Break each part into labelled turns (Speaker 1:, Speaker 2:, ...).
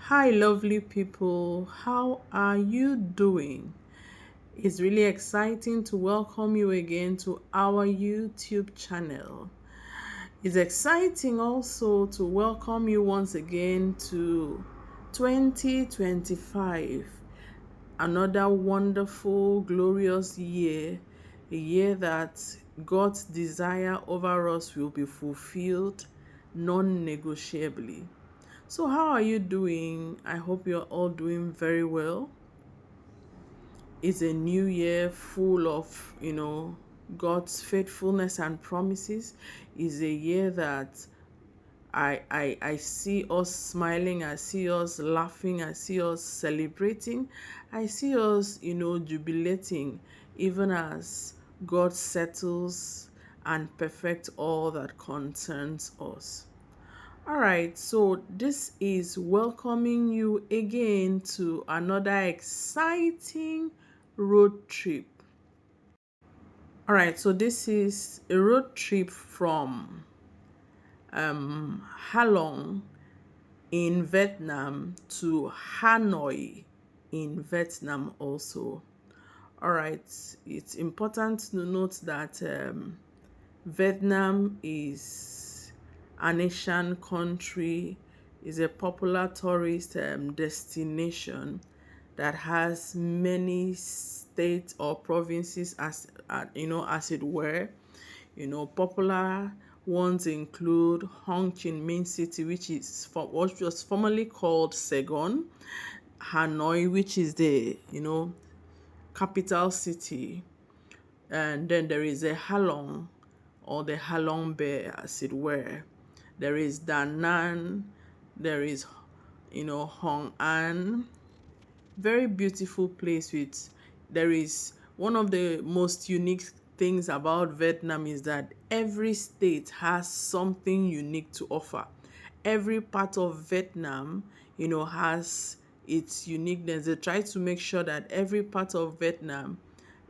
Speaker 1: Hi, lovely people. How are you doing? It's really exciting to welcome you again to our YouTube channel. It's exciting also to welcome you once again to 2025, another wonderful, glorious year, a year that God's desire over us will be fulfilled non negotiably. So, how are you doing? I hope you're all doing very well. It's a new year full of, God's faithfulness and promises. It's a year that I see us smiling, I see us laughing, I see us celebrating, I see us, jubilating, even as God settles and perfects all that concerns us. All right, so this is welcoming you again to another exciting road trip. All right, so this is a road trip from Halong in Vietnam to Hanoi in Vietnam also. All right, it's important to note that Vietnam is an Asian country, is a popular tourist destination that has many states or provinces as it were. Popular ones include Ho Chi Minh City, what was formerly called Saigon, Hanoi, which is the capital city, and then there is a Halong, or the Halong Bay, as it were. There is Da Nang, there is, Hong An, very beautiful place with, there is one of the most unique things about Vietnam is that every state has something unique to offer. Every part of Vietnam, has its uniqueness. They try to make sure that every part of Vietnam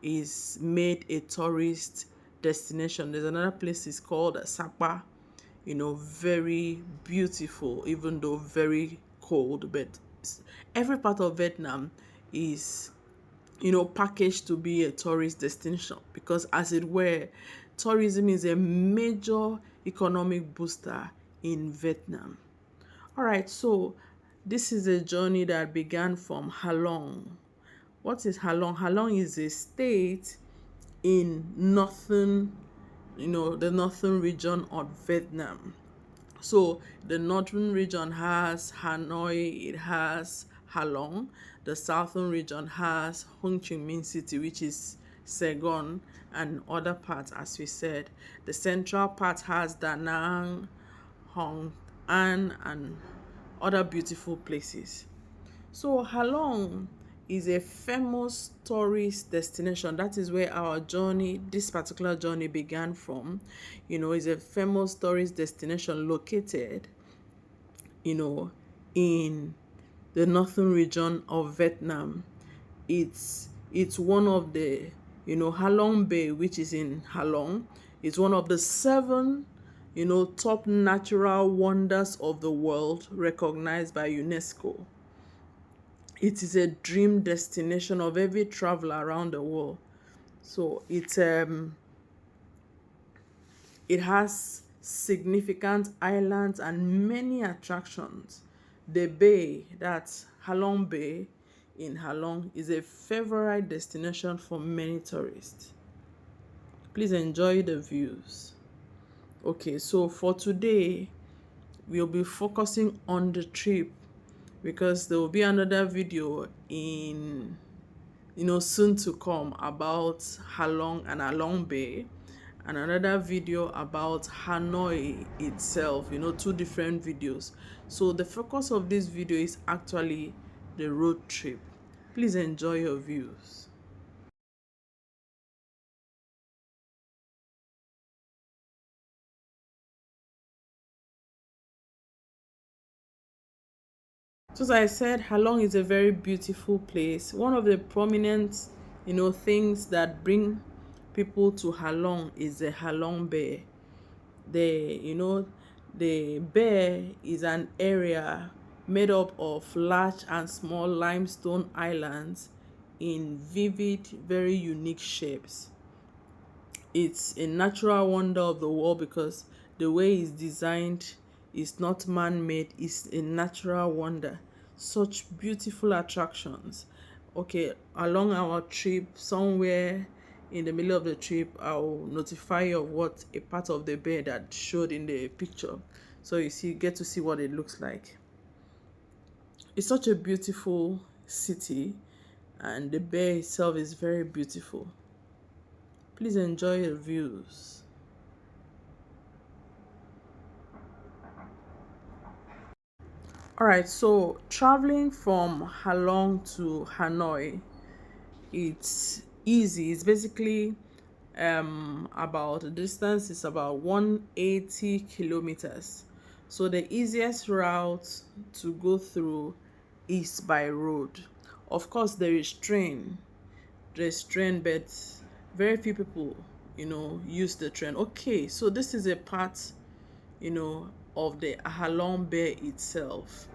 Speaker 1: is made a tourist destination. There's another place is called Sapa, very beautiful, even though very cold. But every part of Vietnam is, packaged to be a tourist destination because, as it were, tourism is a major economic booster in Vietnam. All right, so this is a journey that began from Halong. What is Halong? Halong is a state in the northern region of Vietnam. So the northern region has Hanoi, it has Halong. The southern region has Ho Chi Minh City, which is Saigon, and other parts, as we said. The central part has Da Nang, Hong An, and other beautiful places. So Halong is a famous tourist destination. That is where our journey, this particular journey, began from. It's a famous tourist destination located, you know, in the northern region of Vietnam. It's one of the, Halong Bay, which is in Halong. It's one of the seven, top natural wonders of the world recognized by UNESCO. It is a dream destination of every traveler around the world. So it has significant islands and many attractions. The bay, that's Halong Bay in Halong, is a favorite destination for many tourists. Please enjoy the views. Okay, so for today, we'll be focusing on the trip because there will be another video in soon to come about Halong and Halong Bay, and another video about Hanoi itself, two different videos. So the focus of this video is actually the road trip. Please enjoy your views. So as I said, Halong is a very beautiful place. One of the prominent, things that bring people to Halong is the Halong Bay. The you know the bear is an area made up of large and small limestone islands in vivid, very unique shapes. It's a natural wonder of the world because the way it's designed is not man-made, it's a natural wonder. Such beautiful attractions. Okay, along our trip, somewhere in the middle of the trip, I'll notify you of what a part of the bay that showed in the picture, so you see, get to see what it looks like. It's such a beautiful city, and the bay itself is very beautiful. Please enjoy the views. All right, so traveling from Halong to Hanoi, it's easy. It's basically about the distance is about 180 kilometers. So the easiest route to go through is by road. Of course, there's train, but very few people, use the train. Okay, so this is a part, of the Halong Bay itself.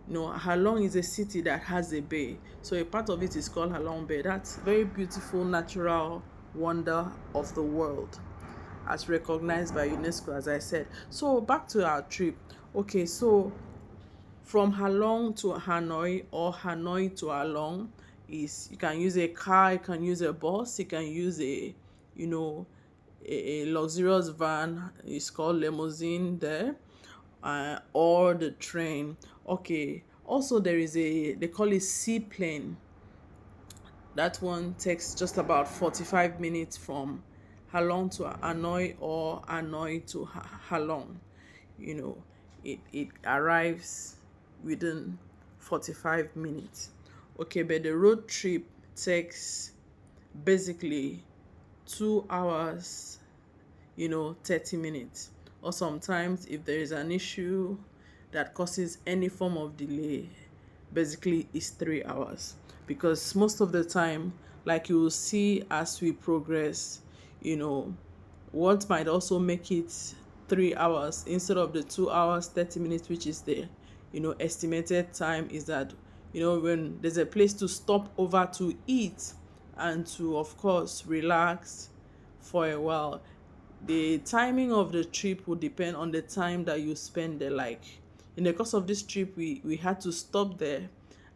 Speaker 1: Halong is a city that has a bay, so a part of it is called Halong Bay. That's very beautiful natural wonder of the world, as recognized by UNESCO, as I said. So back to our trip. Okay, so from Halong to Hanoi or Hanoi to Halong is, you can use a car, you can use a bus, you can use you know a luxurious van, it's called limousine there, or the train. Okay, also there is they call it seaplane. That one takes just about 45 minutes from Halong to Hanoi or Hanoi to Halong. You know, it arrives within 45 minutes. Okay, but the road trip takes basically 2 hours, 30 minutes. Or sometimes if there is an issue that causes any form of delay, basically it's 3 hours. Because most of the time, like you will see as we progress, you know, what might also make it 3 hours instead of the 2 hours 30 minutes, which is the estimated time, is that when there's a place to stop over to eat and to, of course, relax for a while, the timing of the trip will depend on the time that you spend there. Like in the course of this trip, we had to stop there,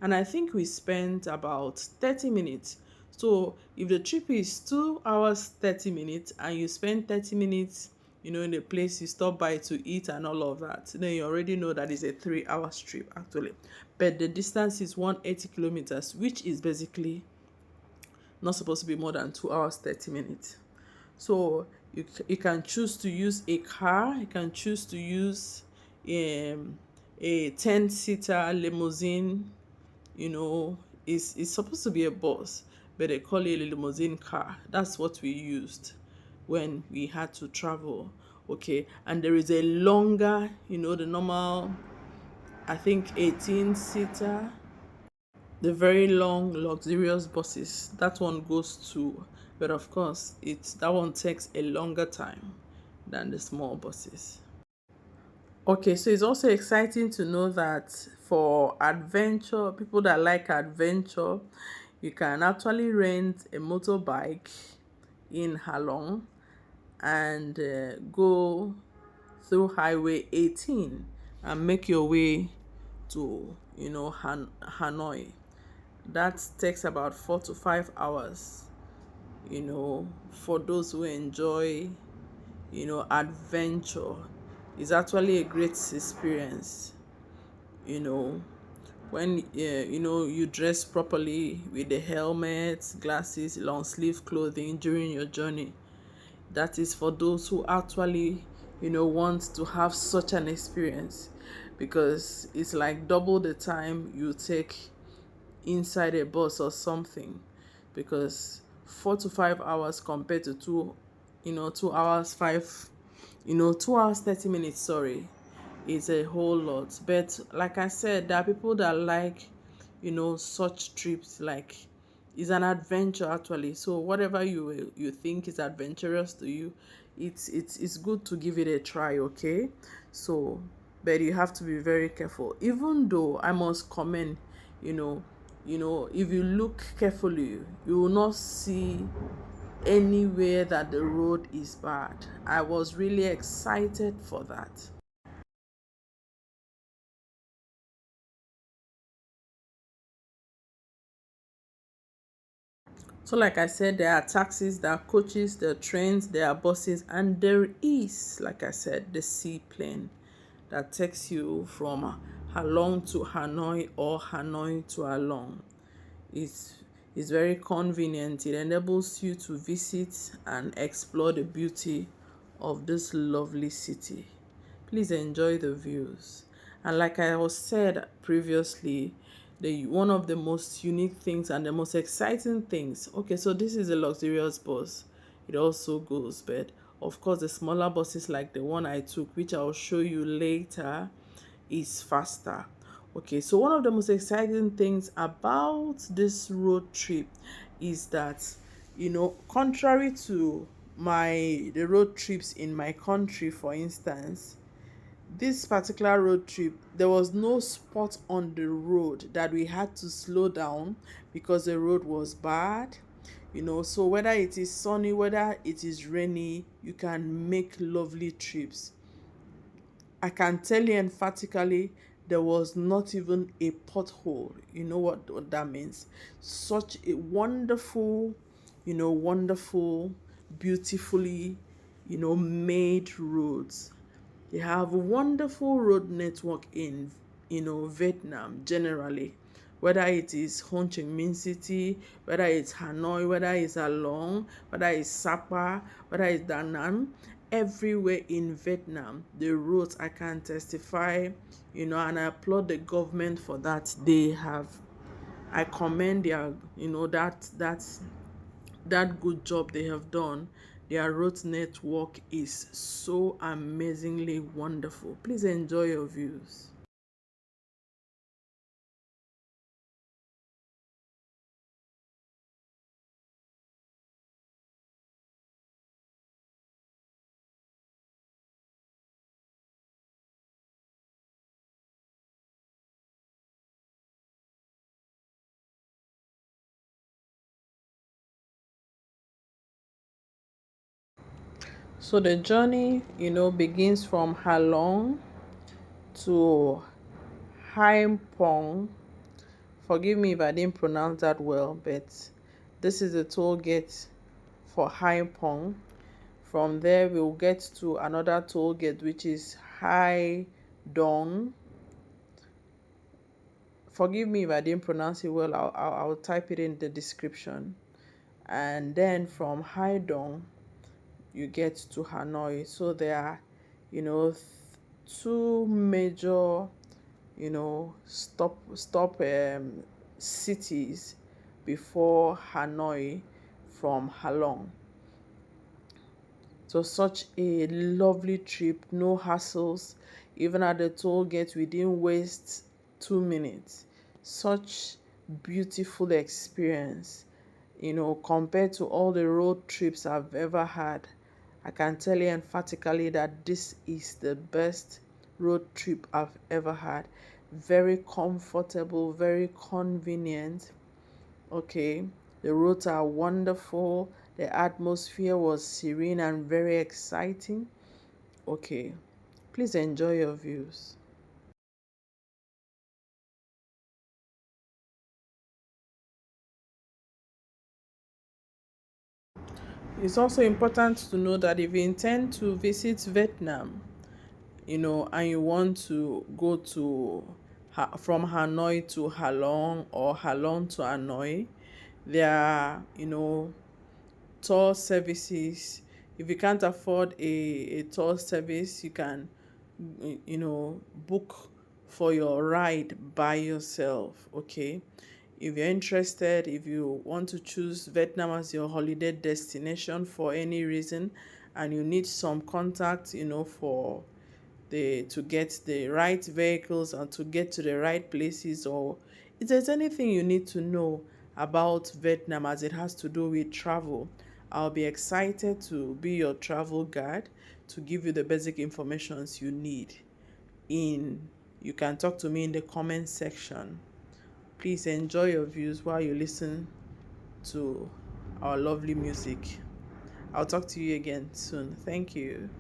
Speaker 1: and I think we spent about 30 minutes. So if the trip is 2 hours 30 minutes and you spend 30 minutes in the place you stop by to eat and all of that, then you already know that it's a 3 hour trip actually. But the distance is 180 kilometers, which is basically not supposed to be more than 2 hours 30 minutes. So you can choose to use a car, you can choose to use a 10-seater limousine. It's supposed to be a bus, but they call it a limousine car. That's what we used when we had to travel. Okay, and there is a longer, the normal, I think 18-seater, the very long luxurious buses. That one goes to, but of course that one takes a longer time than the small buses. Okay, so it's also exciting to know that for adventure, people that like adventure, you can actually rent a motorbike in Halong and go through Highway 18 and make your way to Hanoi. That takes about 4 to 5 hours, for those who enjoy adventure. It's actually a great experience, you know when you dress properly with the helmet, glasses, long sleeve clothing during your journey. That is for those who actually want to have such an experience, because it's like double the time you take inside a bus or something. Because 4 to 5 hours compared to 2 hours 2 hours 30 minutes, sorry, is a whole lot. But like I said, there are people that like such trips. Like, it's an adventure actually. So whatever you think is adventurous to you, it's good to give it a try. Okay, so but you have to be very careful. Even though I must commend, you know, if you look carefully, you will not see anywhere that the road is bad. I was really excited for that. So, like I said, there are taxis, there are coaches, there are trains, there are buses, and there is, like I said, the seaplane that takes you from Halong to Hanoi or Hanoi to Halong. It's, it's very convenient. It enables you to visit and explore the beauty of this lovely city. Please enjoy the views. And like I was said previously, the one of the most unique things and the most exciting things. Okay, so this is a luxurious bus. It also goes, but of course the smaller buses like the one I took, which I'll show you later, is faster. Okay, so one of the most exciting things about this road trip is that, contrary to the road trips in my country, for instance, this particular road trip, there was no spot on the road that we had to slow down because the road was bad. So whether it is sunny, whether it is rainy, you can make lovely trips. I can tell you emphatically, there was not even a pothole. You know what that means? Such a wonderful, wonderful, beautifully, made roads. They have a wonderful road network in, Vietnam generally. Whether it is Ho Chi Minh City, whether it's Hanoi, whether it's Halong, whether it's Sapa, whether it's Da Nang, everywhere in Vietnam, the roads, I can testify, and I applaud the government for that. I commend their, that good job they have done. Their road network is so amazingly wonderful. Please enjoy your views. So the journey, begins from Halong to Hai Pong. Forgive me if I didn't pronounce that well, but this is the toll gate for Hai Pong. From there, we'll get to another toll gate, which is Hai Dong. Forgive me if I didn't pronounce it well. I'll type it in the description. And then from Hai Dong, you get to Hanoi. So there are, two major, stop cities before Hanoi from Halong. So such a lovely trip, no hassles. Even at the toll gate, we didn't waste 2 minutes. Such beautiful experience, compared to all the road trips I've ever had. I can tell you emphatically that this is the best road trip I've ever had. Very comfortable, very convenient. Okay, the roads are wonderful. The atmosphere was serene and very exciting. Okay, please enjoy your views. It's also important to know that if you intend to visit Vietnam, and you want to go to from Hanoi to Halong or Halong to Hanoi, there are, tour services. If you can't afford a tour service, you can, book for your ride by yourself. Okay, if you're interested, if you want to choose Vietnam as your holiday destination for any reason, and you need some contacts, for to get the right vehicles and to get to the right places, or if there's anything you need to know about Vietnam as it has to do with travel, I'll be excited to be your travel guide to give you the basic informations you need. in you can talk to me in the comment section. Please enjoy your views while you listen to our lovely music. I'll talk to you again soon. Thank you.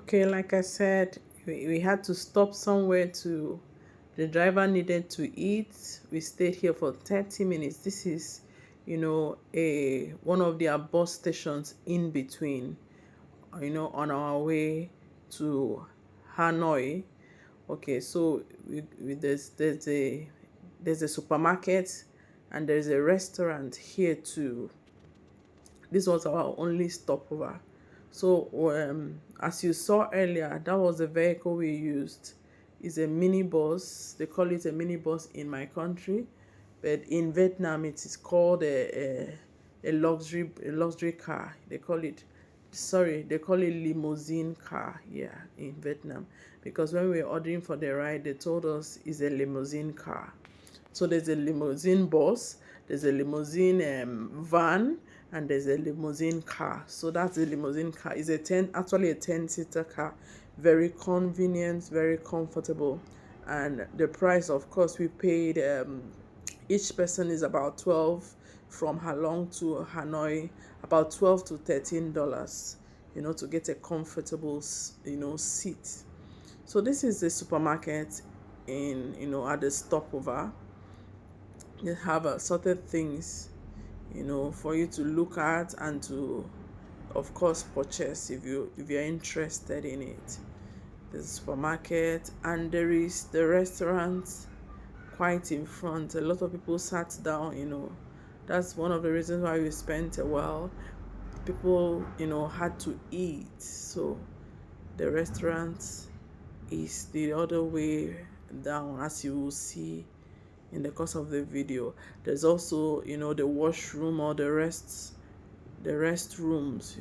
Speaker 1: Okay, like I said, we had to stop somewhere to, the driver needed to eat. We stayed here for 30 minutes. This is, a one of their bus stations in between, on our way to Hanoi. Okay, so there's a supermarket and there's a restaurant here too. This was our only stopover. So as you saw earlier, that was the vehicle we used. It's a minibus. They call it a minibus in my country, but in Vietnam it is called a luxury car. They call it limousine car. Yeah, in Vietnam, because when we were ordering for the ride, they told us it's a limousine car. So there's a limousine bus, there's a limousine van, and there's a limousine car. So that's the limousine car. It's actually a 10-seater car. Very convenient, very comfortable. And the price, of course, we paid, each person is about 12 from Halong to Hanoi, about 12 to $13, to get a comfortable, seat. So this is the supermarket at the stopover. They have assorted things, for you to look at and to, of course, purchase if you're interested in it. There's a supermarket and there is the restaurant quite in front. A lot of people sat down. That's one of the reasons why we spent a while. People, had to eat. So the restaurant is the other way down, as you will see in the course of the video. There's also, the washroom or the restrooms,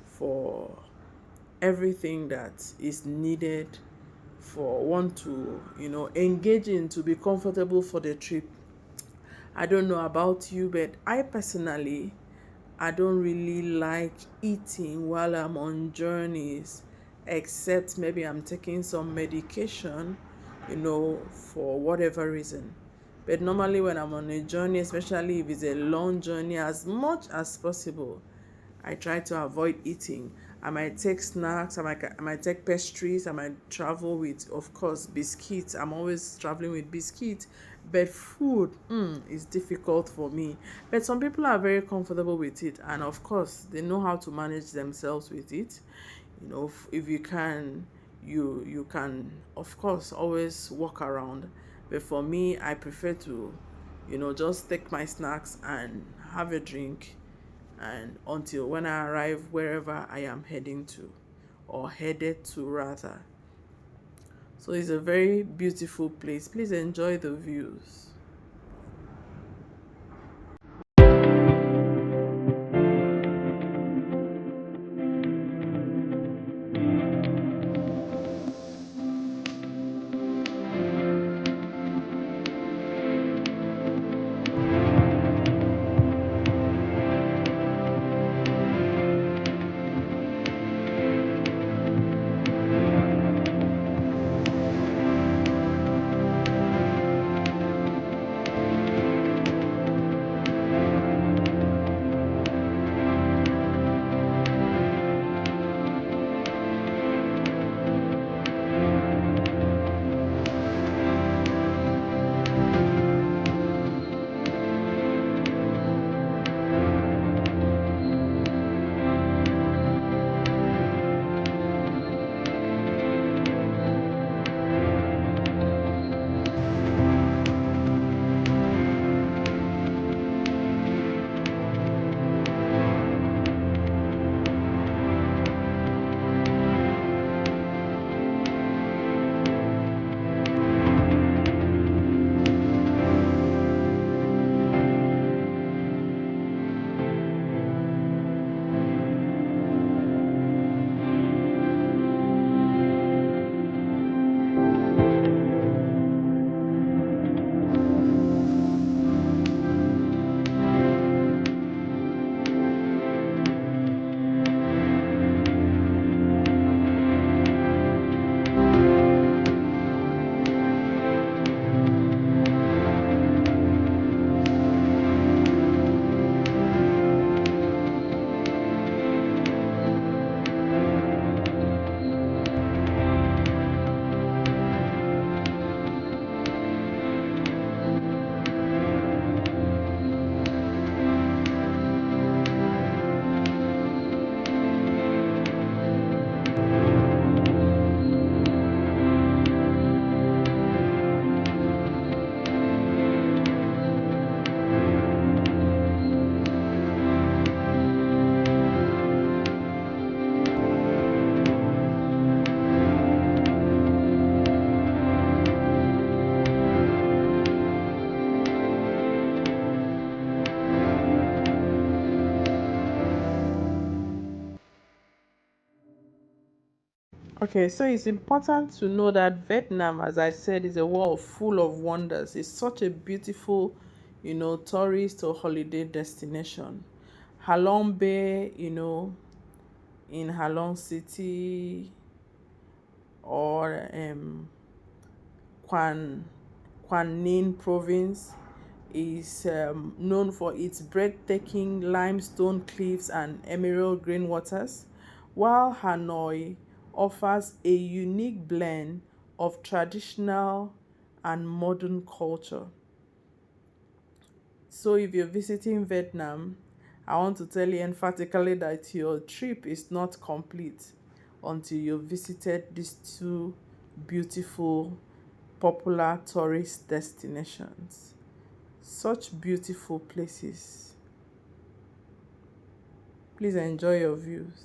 Speaker 1: for everything that is needed for one to, engage in, to be comfortable for the trip. I don't know about you, but I don't really like eating while I'm on journeys, except maybe I'm taking some medication, for whatever reason. But normally, when I'm on a journey, especially if it's a long journey, as much as possible, I try to avoid eating. I might take snacks, I might take pastries, I might travel with, of course, biscuits. I'm always traveling with biscuits. But food is difficult for me. But some people are very comfortable with it, and of course, they know how to manage themselves with it. If you can, you can, of course, always walk around. But for me, I prefer to, just take my snacks and have a drink, and until when I arrive wherever I am heading to, or headed to rather. So it's a very beautiful place. Please enjoy the views. Okay, so it's important to know that Vietnam, as I said, is a world full of wonders. It's such a beautiful, tourist or holiday destination. Halong Bay, in Halong City, or Quan Quan Ninh province is known for its breathtaking limestone cliffs and emerald green waters, while Hanoi offers a unique blend of traditional and modern culture. So, if you're visiting Vietnam, I want to tell you emphatically that your trip is not complete until you've visited these two beautiful, popular tourist destinations. Such beautiful places. Please enjoy your views.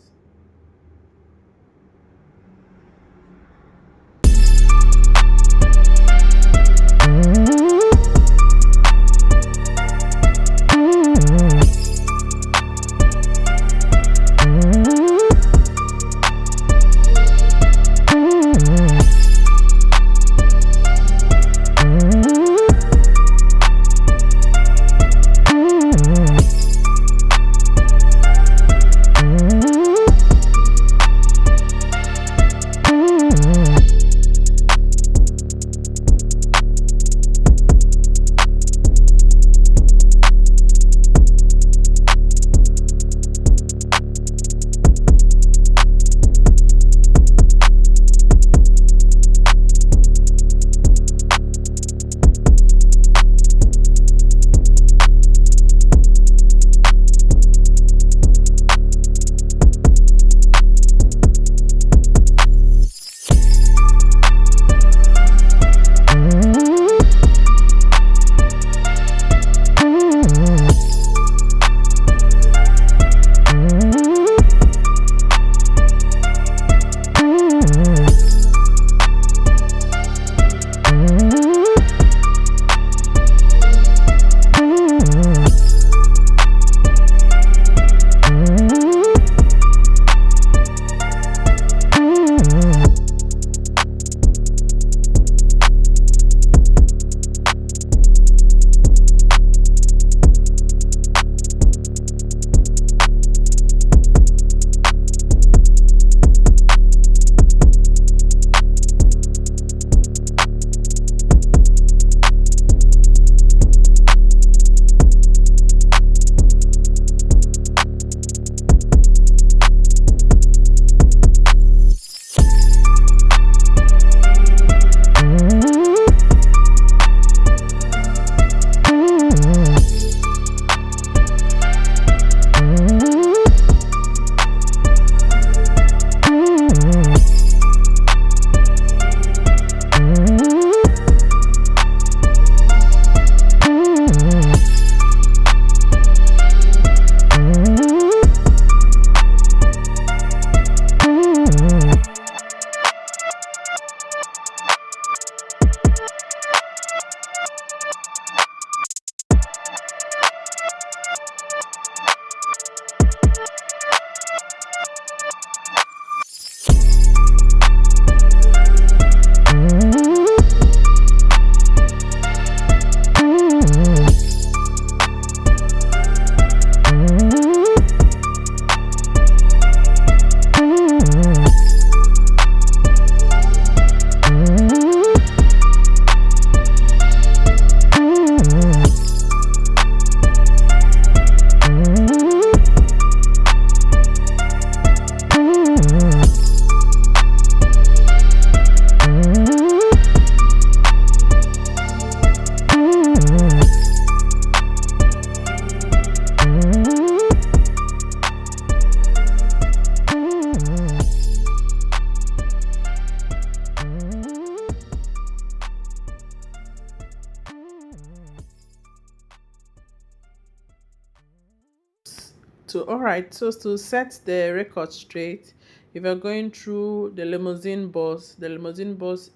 Speaker 1: All right, so to set the record straight, if you're going through the limousine bus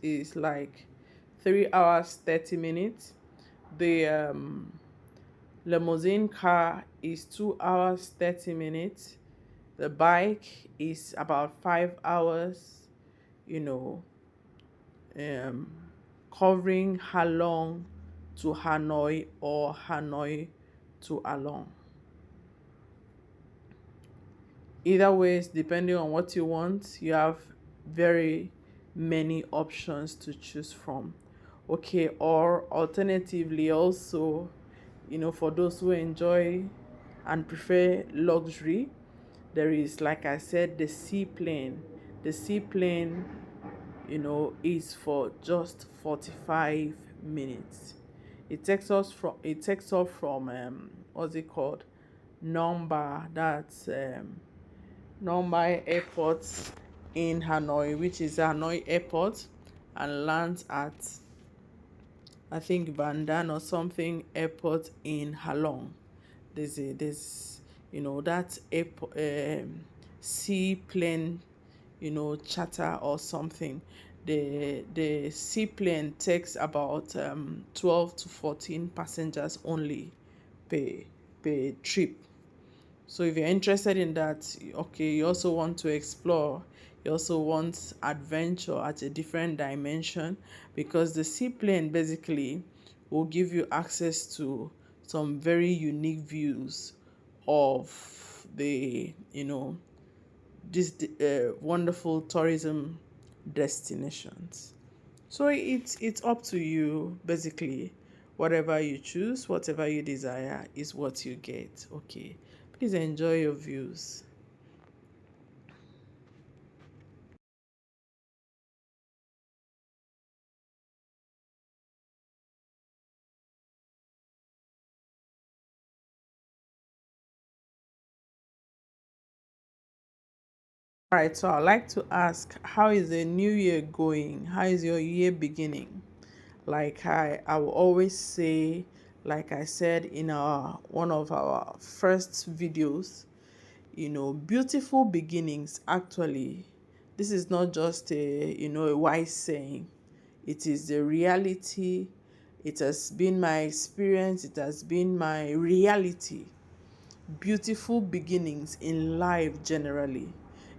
Speaker 1: is like 3 hours 30 minutes. The limousine car is 2 hours 30 minutes. The bike is about 5 hours, you know, um, covering Halong to Hanoi or Hanoi to Halong. Either ways, depending on what you want, you have very many options to choose from. Okay, or alternatively, also, for those who enjoy and prefer luxury, there is, like I said, the seaplane. The seaplane, is for just 45 minutes. It takes off from what's it called? Number that's Normal Airport in Hanoi, which is Hanoi Airport, and lands at, I think, Van or something airport in Halong. There's that airport, seaplane, charter or something. The seaplane takes about 12 to 14 passengers only per trip. So if you're interested in that, okay, you also want to explore, you also want adventure at a different dimension, because the seaplane basically will give you access to some very unique views of the, this wonderful tourism destinations. So it's up to you basically. Whatever you choose, whatever you desire is what you get. Okay. Please enjoy your views. All right, so I'd like to ask, how is the new year going? How is your year beginning? Like I will always say, like I said in our one of our first videos, beautiful beginnings actually. This is not just a wise saying. It is the reality. It has been my experience. It has been my reality. Beautiful beginnings in life generally.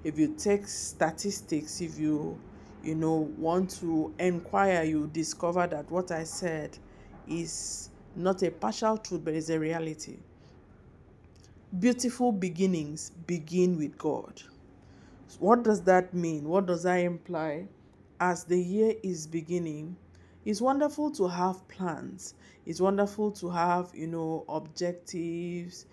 Speaker 1: If you take statistics, if you want to inquire, you discover that what I said is not a partial truth, but is a reality. Beautiful beginnings begin with God. What does that mean? What does that imply? As the year is beginning, it's wonderful to have plans. It's wonderful to have, objectives,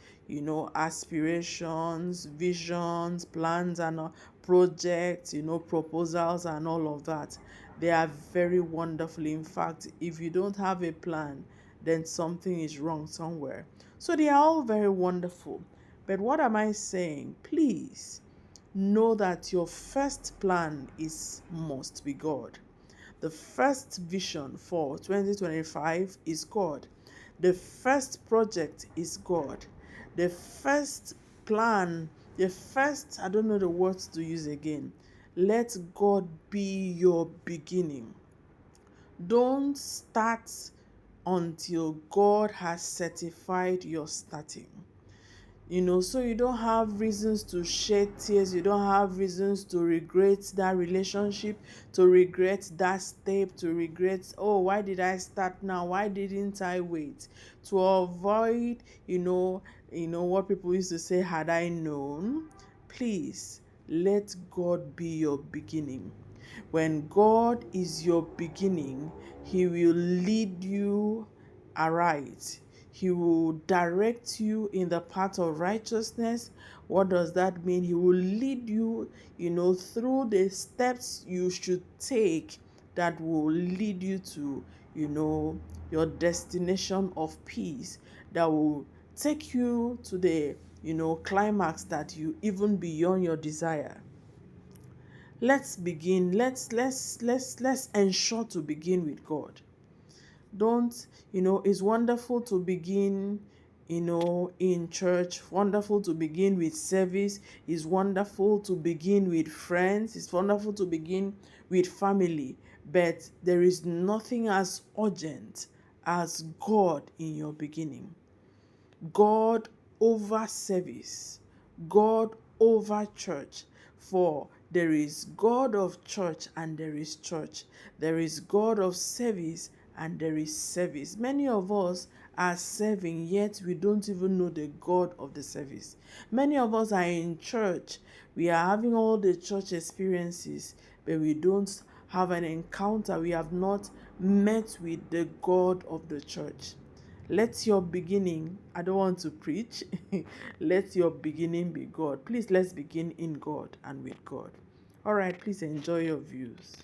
Speaker 1: aspirations, visions, plans, and projects, proposals, and all of that. They are very wonderful. In fact, if you don't have a plan, then something is wrong somewhere. So they are all very wonderful. But what am I saying? Please know that your first plan is must be God. The first vision for 2025 is God. The first project is God. The first plan, the first, I don't know the words to use again. Let God be your beginning. Don't start until God has certified your starting. So you don't have reasons to shed tears, you don't have reasons to regret that relationship, to regret that step, to regret, oh, why did I start now, why didn't I wait, to avoid what people used to say, had I known. Please let God be your beginning. When God is your beginning, he will lead you aright. He will direct you in the path of righteousness. What does that mean? He will lead you, through the steps you should take that will lead you to, your destination of peace, that will take you to the, climax that you even beyond your desire. Let's begin. Let's ensure to begin with God. Don't, it's wonderful to begin in church. Wonderful to begin with service. It's wonderful to begin with friends. It's wonderful to begin with family. But there is nothing as urgent as God in your beginning. God over service, God over church. For there is God of church and there is church. There is God of service and there is service. Many of us are serving, yet we don't even know the God of the service. Many of us are in church. We are having all the church experiences, but we don't have an encounter. We have not met with the God of the church. Let your beginning, I don't want to preach, let your beginning be God. Please, let's begin in God and with God. All right, please enjoy your views.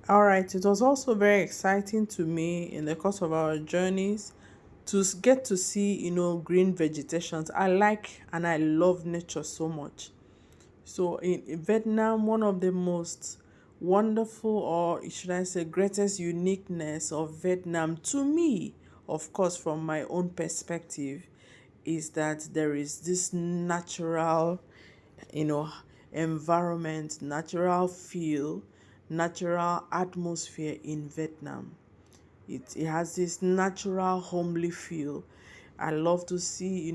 Speaker 1: All right, it was also very exciting to me in the course of our journeys to get to see, green vegetations. I like and I love nature so much. So in Vietnam, one of the most wonderful, or should I say greatest uniqueness of Vietnam to me, of course from my own perspective, is that there is this natural, you know, environment, natural feel, natural atmosphere in Vietnam. It has this natural homely feel. I love to see,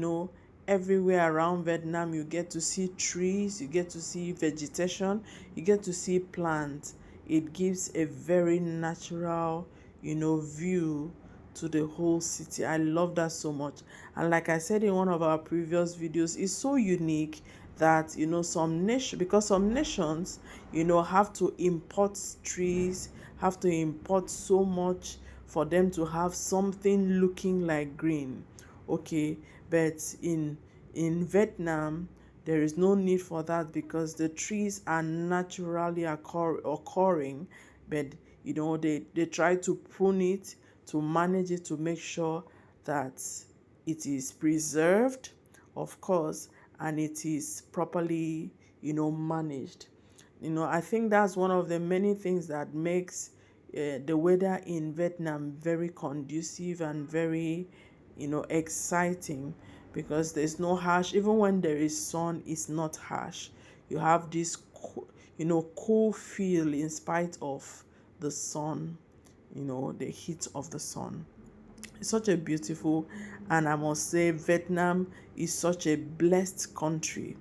Speaker 1: everywhere around Vietnam you get to see trees, you get to see vegetation, you get to see plants. It gives a very natural, view to the whole city. I love that so much. And like I said in one of our previous videos, it's so unique that some nation, because some nations have to import trees, have to import so much for them to have something looking like green. Okay, but in Vietnam there is no need for that because the trees are naturally occurring, but they try to prune it, to manage it, to make sure that it is preserved, of course, and it is properly managed. I think that's one of the many things that makes the weather in Vietnam very conducive and very exciting, because there's no harsh. Even when there is sun, it's not harsh. You have this cool feel in spite of the sun, the heat of the sun. It's such a beautiful, and I must say Vietnam is such a blessed country.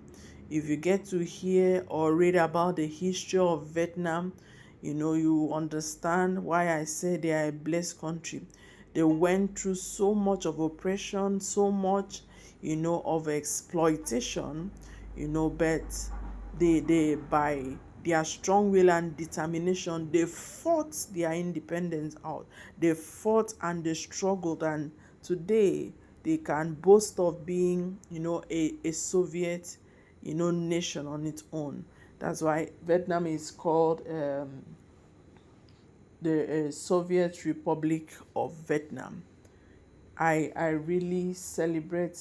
Speaker 1: If you get to hear or read about the history of Vietnam, you understand why I say they are a blessed country. They went through so much of oppression, so much, of exploitation, but they by their strong will and determination, they fought their independence out. They fought and they struggled, and today they can boast of being, a Soviet, nation on its own. That's why Vietnam is called the Soviet Republic of Vietnam. I really celebrate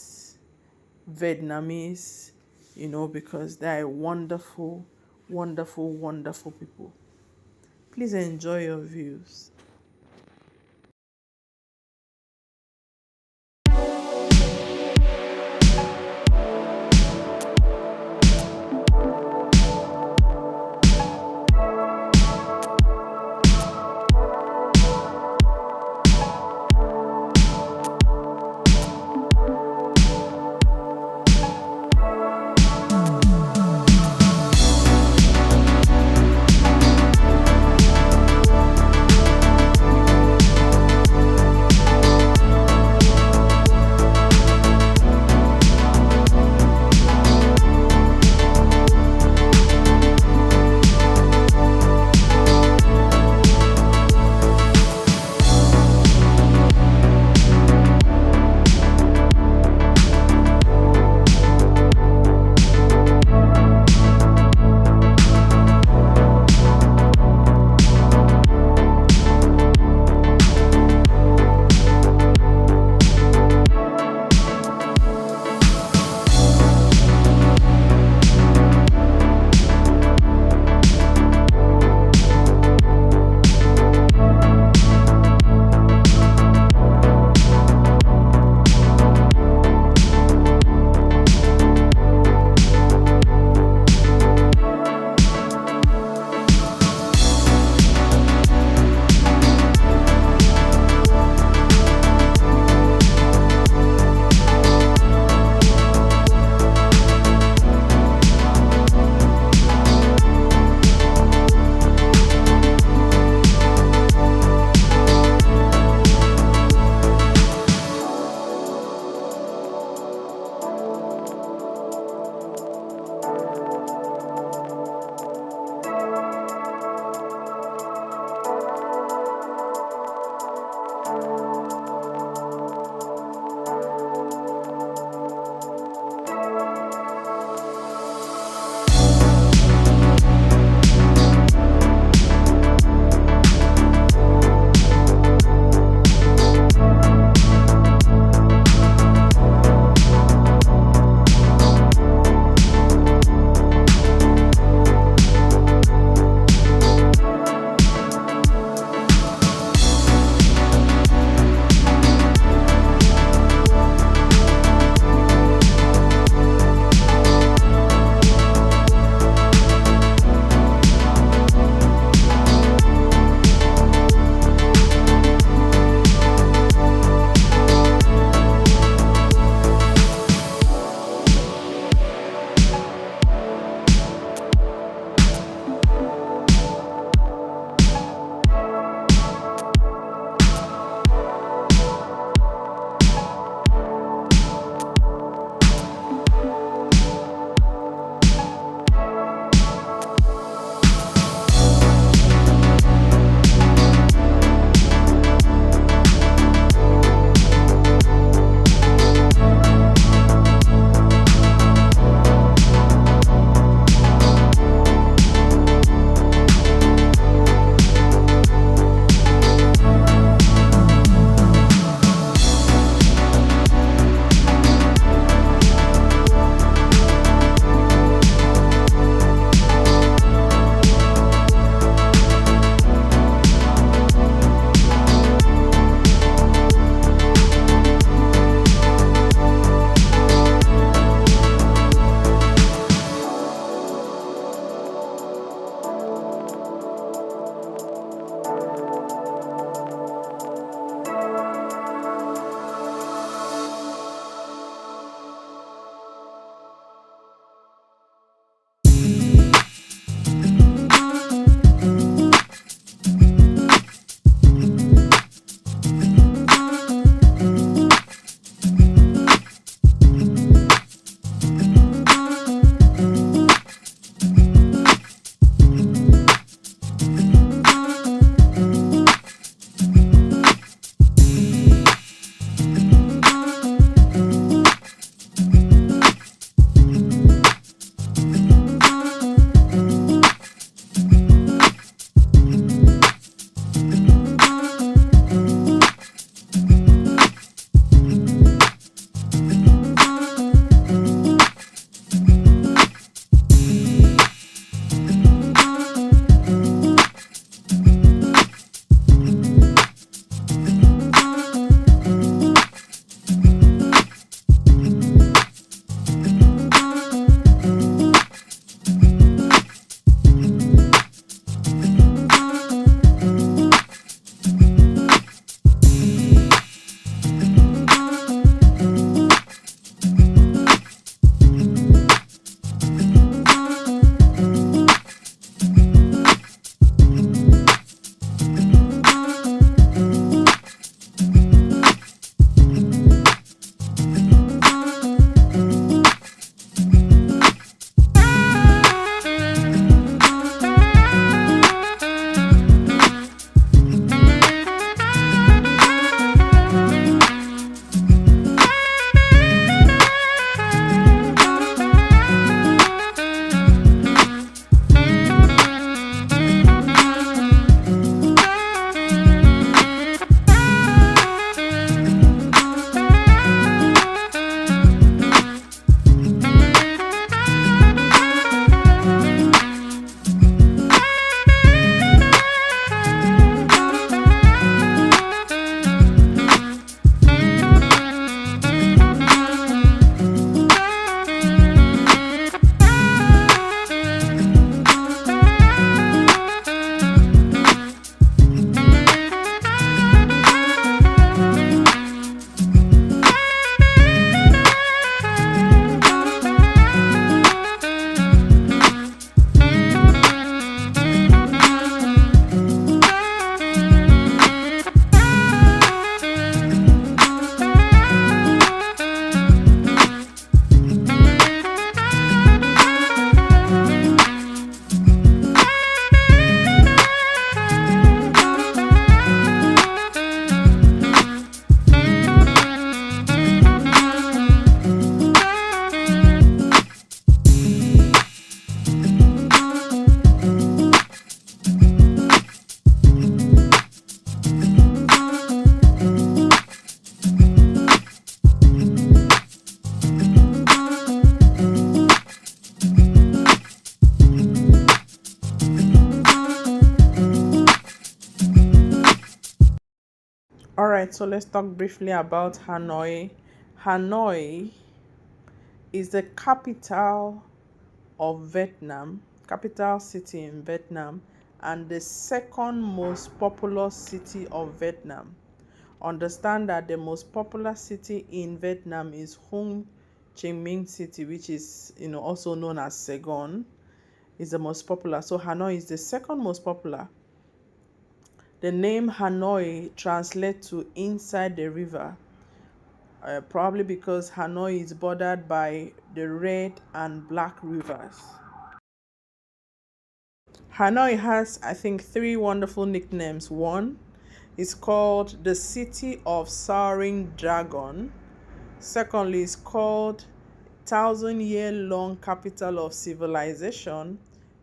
Speaker 1: Vietnamese, because they are wonderful, wonderful, wonderful people. Please enjoy your views. right, so let's talk briefly about Hanoi. Hanoi is the capital of Vietnam, capital city in Vietnam, and the second most populous city of Vietnam. Understand that the most popular city in Vietnam is Ho Chi Minh City, which is also known as Saigon, is the most popular. So Hanoi is the second most popular. The name Hanoi translates to inside the river, probably because Hanoi is bordered by the Red and Black rivers. Hanoi has, I think, three wonderful nicknames. One is called the City of Soaring Dragon. Secondly, it's called thousand-year-long capital of civilization.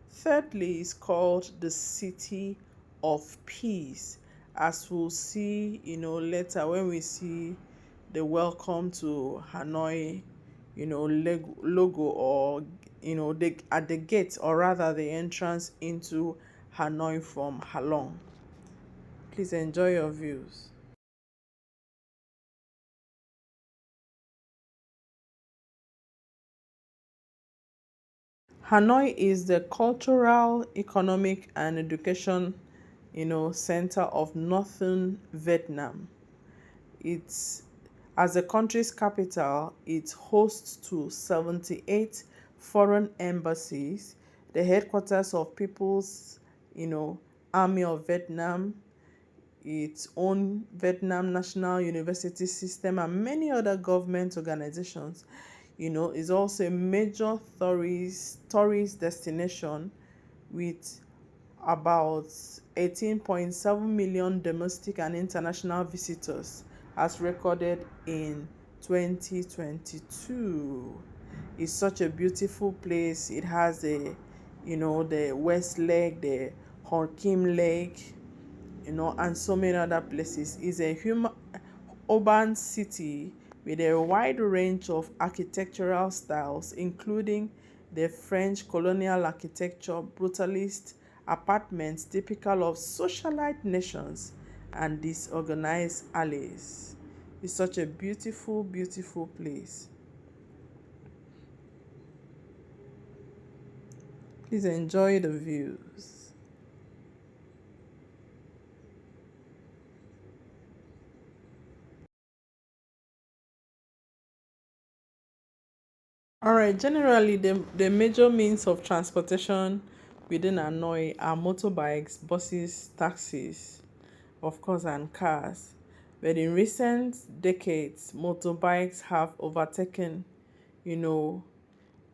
Speaker 1: Thirdly, it's called the City of Peace. As we'll see, later when we see the welcome to Hanoi, logo, or at the gate, or rather the entrance into Hanoi from Halong. Please enjoy your views. Hanoi is the cultural, economic, and education, center of northern Vietnam. It's As the country's capital, it hosts to 78 foreign embassies, the headquarters of People's, Army of Vietnam, its own Vietnam National University System, and many other government organizations. Is also a major tourist destination with about 18.7 million domestic and international visitors as recorded in 2022. It's such a beautiful place. It has the West Lake, the Kim Lake, and so many other places. It's a urban city with a wide range of architectural styles, including the French colonial architecture, brutalist apartments typical of socialite nations, and disorganized alleys. It's such a beautiful, beautiful place. Please enjoy the views. All right, generally, the major means of transportation within Hanoi are motorbikes, buses, taxis, of course, and cars. But in recent decades, motorbikes have overtaken, you know,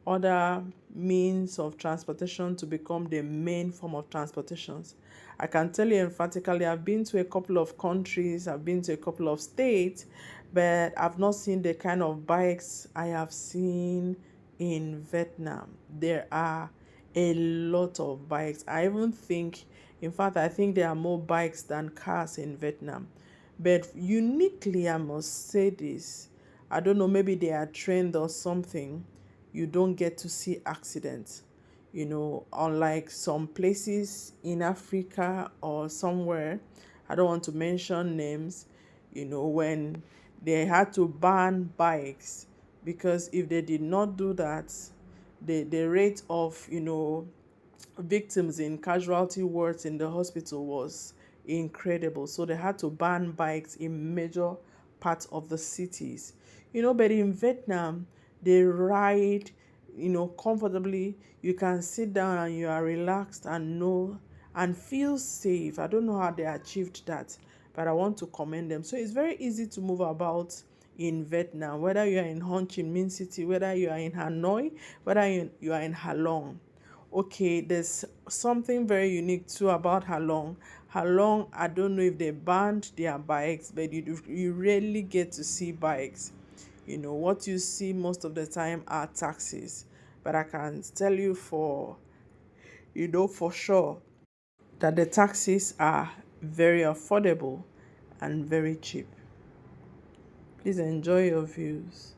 Speaker 1: other means of transportation to become the main form of transportations. I can tell you emphatically, I've been to a couple of countries, I've been to a couple of states, but I've not seen the kind of bikes I have seen in Vietnam. There are a lot of bikes. In fact, I think there are more bikes than cars in Vietnam. But uniquely, I must say this. I don't know, maybe they are trained or something. You don't get to see accidents. Unlike some places in Africa or somewhere, I don't want to mention names, when they had to ban bikes, because if they did not do that, the rate of, victims in casualty wards in the hospital was incredible. So they had to ban bikes in major parts of the cities. But in Vietnam, they ride, comfortably. You can sit down and you are relaxed and know and feel safe. I don't know how they achieved that, but I want to commend them. So it's very easy to move about in Vietnam, whether you are in Ho Chi Minh City, whether you are in Hanoi, whether you are in Halong. Okay, there's something very unique too about Halong. Halong, I don't know if they banned their bikes, but you rarely get to see bikes. What you see most of the time are taxis. But I can tell you for sure that the taxis are very affordable and very cheap. Please enjoy your views.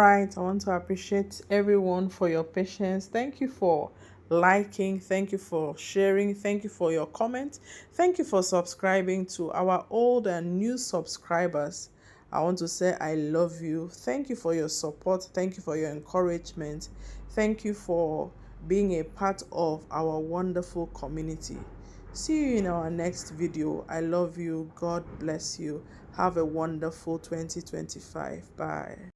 Speaker 1: right, I want to appreciate everyone for your patience. Thank you for liking, thank you for sharing, thank you for your comment, thank you for subscribing. To our old and new subscribers, I want to say I love you. Thank you for your support, thank you for your encouragement, thank you for being a part of our wonderful community. See you in our next video. I love you. God bless you. Have a wonderful 2025. Bye.